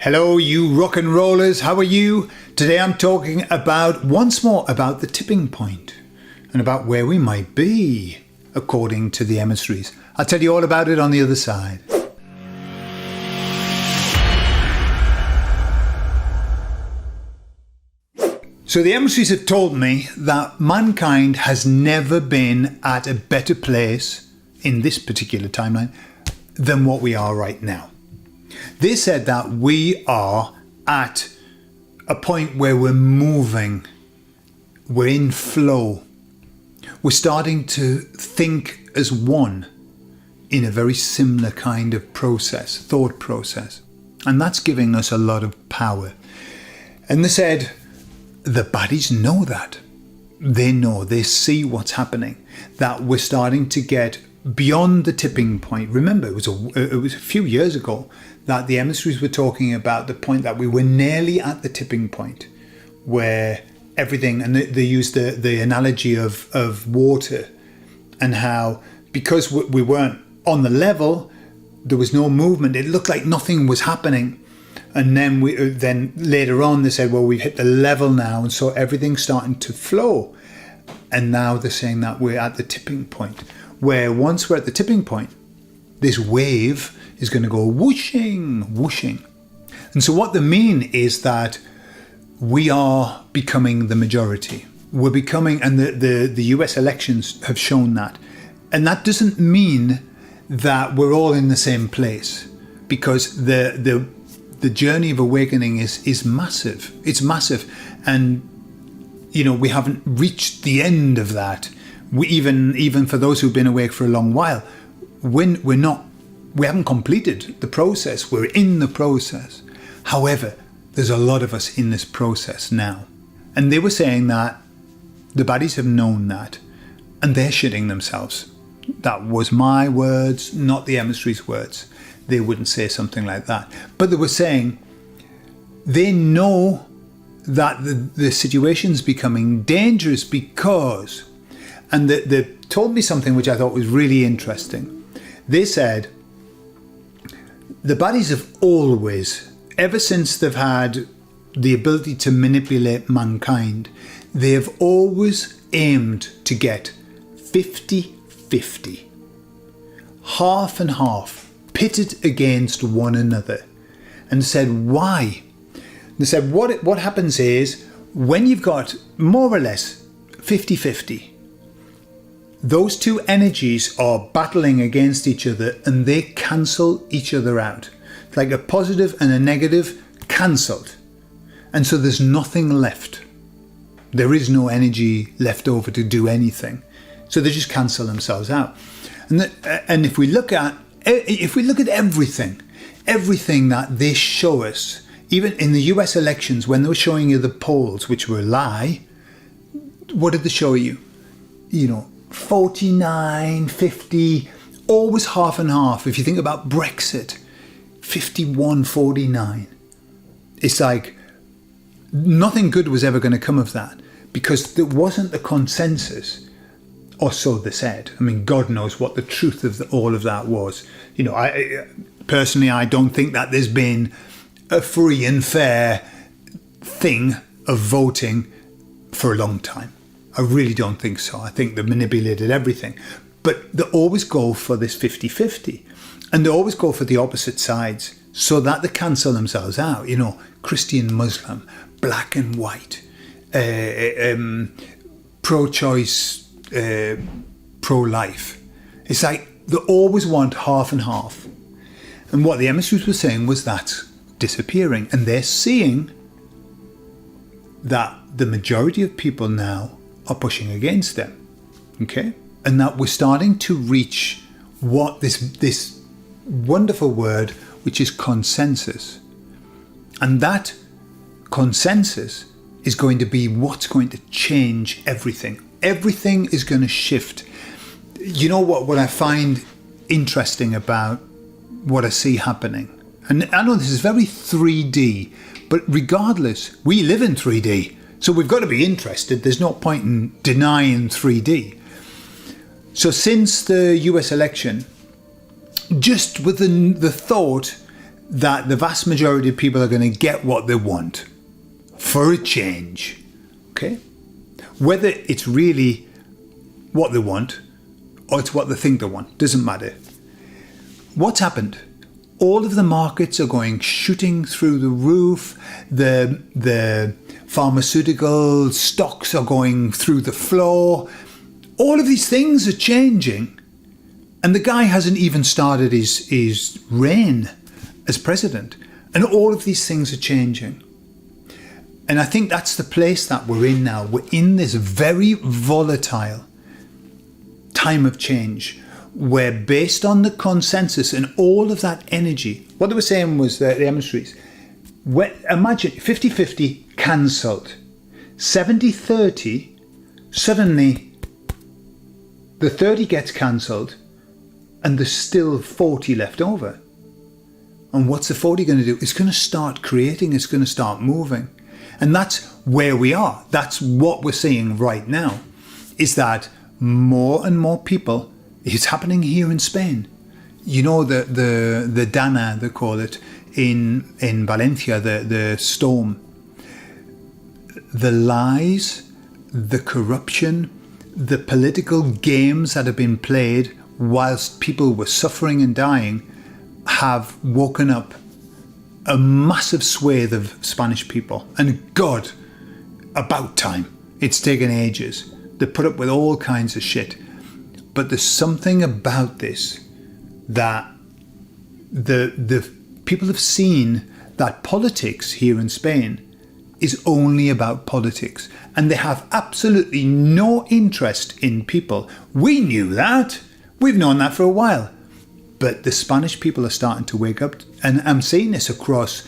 Hello, you rock and rollers. How are you? Today I'm talking once more about the tipping point and about where we might be, according to the emissaries. I'll tell you all about it on the other side. So the emissaries have told me that mankind has never been at a better place in this particular timeline than what we are right now. They said that we are at a point where we're moving, we're in flow, we're starting to think as one in a very similar kind of thought process. And that's giving us a lot of power. And they said the baddies know that. They see what's happening, that we're starting to get beyond the tipping point. Remember, it was a few years ago that the emissaries were talking about the point that we were nearly at the tipping point where everything, and they used the analogy of water, and how because we weren't on the level, there was no movement. It looked like nothing was happening. And then later on they said, well, we've hit the level now, and so everything's starting to flow. And now they're saying that we're at the tipping point, where once we're at the tipping point, this wave is going to go whooshing, whooshing. And so what they mean is that we are becoming the majority. We're becoming, and the US elections have shown that. And that doesn't mean that we're all in the same place, because the journey of awakening is massive. It's massive. And, we haven't reached the end of that. We even for those who've been awake for a long while, we haven't completed the process. We're in the process. However, there's a lot of us in this process now. And they were saying that the baddies have known that, and they're shitting themselves. That was my words, not the emissaries' words. They wouldn't say something like that. But they were saying they know that the situation's becoming dangerous because, and they told me something which I thought was really interesting. They said the baddies have always, ever since they've had the ability to manipulate mankind, they have always aimed to get 50-50. Half and half, pitted against one another. And said, why? They said, what happens is, when you've got more or less 50-50, those two energies are battling against each other and they cancel each other out. It's like a positive and a negative cancelled. And so there's nothing left. There is no energy left over to do anything. So they just cancel themselves out. And if we look at everything that they show us, even in the US elections, when they were showing you the polls, which were a lie, what did they show you? 49, 50, always half and half. If you think about Brexit, 51-49. It's like nothing good was ever going to come of that, because there wasn't the consensus, or so they said. I mean, God knows what the truth of all of that was. I personally, I don't think that there's been a free and fair thing of voting for a long time. I really don't think so. I think they manipulated everything. But they always go for this 50-50. And they always go for the opposite sides so that they cancel themselves out. Christian, Muslim, black and white, pro-choice, pro-life. It's like they always want half and half. And what the emissaries were saying was that's disappearing. And they're seeing that the majority of people now are pushing against them, okay? And that we're starting to reach what this wonderful word, which is consensus. And that consensus is going to be what's going to change everything. Everything is going to shift. What I find interesting about what I see happening, and I know this is very 3D, but regardless, we live in 3D. So we've got to be interested. There's no point in denying 3D. So since the US election, just with the thought that the vast majority of people are going to get what they want for a change. Okay? Whether it's really what they want or it's what they think they want, doesn't matter. What's happened? All of the markets are going shooting through the roof. The pharmaceutical stocks are going through the floor. All of these things are changing. And the guy hasn't even started his reign as president. And all of these things are changing. And I think that's the place that we're in now. We're in this very volatile time of change, where based on the consensus and all of that energy, what they were saying was that the emissaries, imagine 50-50 cancelled, 70-30, suddenly the 30 gets cancelled and there's still 40 left over. And what's the 40 going to do? It's going to start creating, it's going to start moving. And that's where we are. That's what we're seeing right now, is that more and more people, it's happening here in Spain. You know, the Dana, they call it, in Valencia, the storm. The lies, the corruption, the political games that have been played whilst people were suffering and dying have woken up a massive swathe of Spanish people. And God, about time. It's taken ages. They put up with all kinds of shit. But there's something about this that the people have seen, that politics here in Spain is only about politics. And they have absolutely no interest in people. We knew that. We've known that for a while. But the Spanish people are starting to wake up. And I'm seeing this across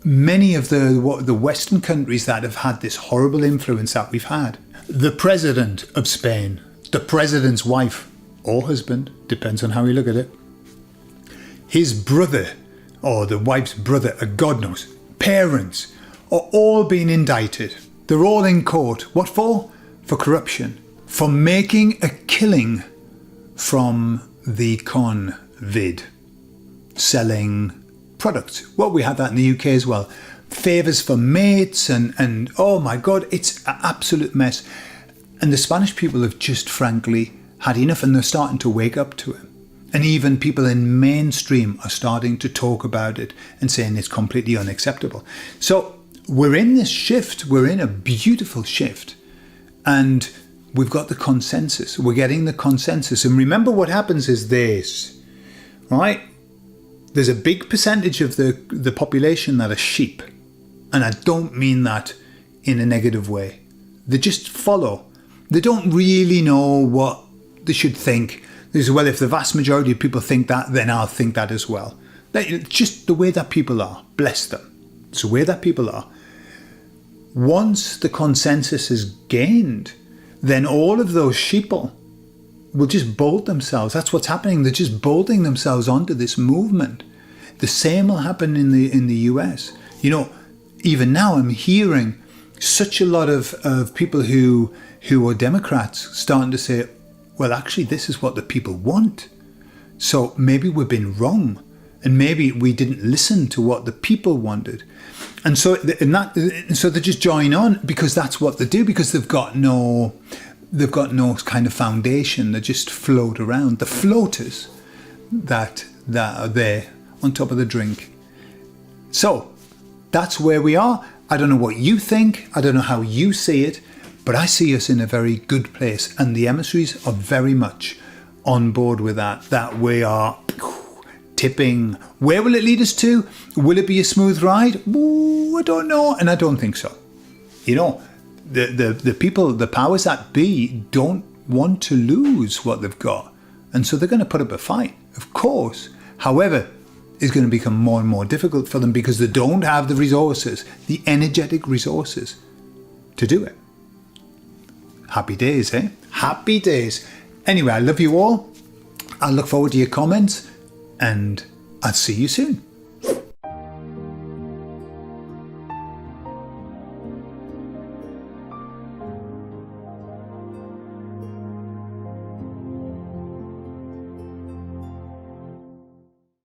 many of the Western countries that have had this horrible influence that we've had. The president of Spain, the president's wife or husband, depends on how you look at it, his brother or the wife's brother, God knows, parents are all being indicted. They're all in court. What for? For corruption. For making a killing from the Covid, selling products. Well, we had that in the UK as well. Favours for mates and oh my God, it's an absolute mess. And the Spanish people have just frankly had enough, and they're starting to wake up to it. And even people in mainstream are starting to talk about it and saying it's completely unacceptable. So we're in this shift. We're in a beautiful shift. And we've got the consensus. We're getting the consensus. And remember, what happens is this, right? There's a big percentage of the population that are sheep. And I don't mean that in a negative way. They just follow. They don't really know what they should think. They say, well, if the vast majority of people think that, then I'll think that as well. It's just the way that people are. Bless them. It's the way that people are. Once the consensus is gained, then all of those sheeple will just bolt themselves. That's what's happening. They're just bolting themselves onto this movement. The same will happen in the US. You know, even now I'm hearing such a lot of people who are Democrats starting to say, well, actually, this is what the people want. So maybe we've been wrong, and maybe we didn't listen to what the people wanted. And so they just join on because that's what they do, because they've got no kind of foundation. They just float around. The floaters that are there on top of the drink. So that's where we are. I don't know what you think. I don't know how you see it, but I see us in a very good place, and the emissaries are very much on board with that we are tipping. Where will it lead us to? Will it be a smooth ride? Ooh, I don't know, and I don't think so. You know, the people, the powers that be, don't want to lose what they've got, and so they're going to put up a fight, of course. However, it's going to become more and more difficult for them because they don't have the resources, the energetic resources, to do it. Happy days, eh? Happy days. Anyway, I love you all. I look forward to your comments, and I'll see you soon.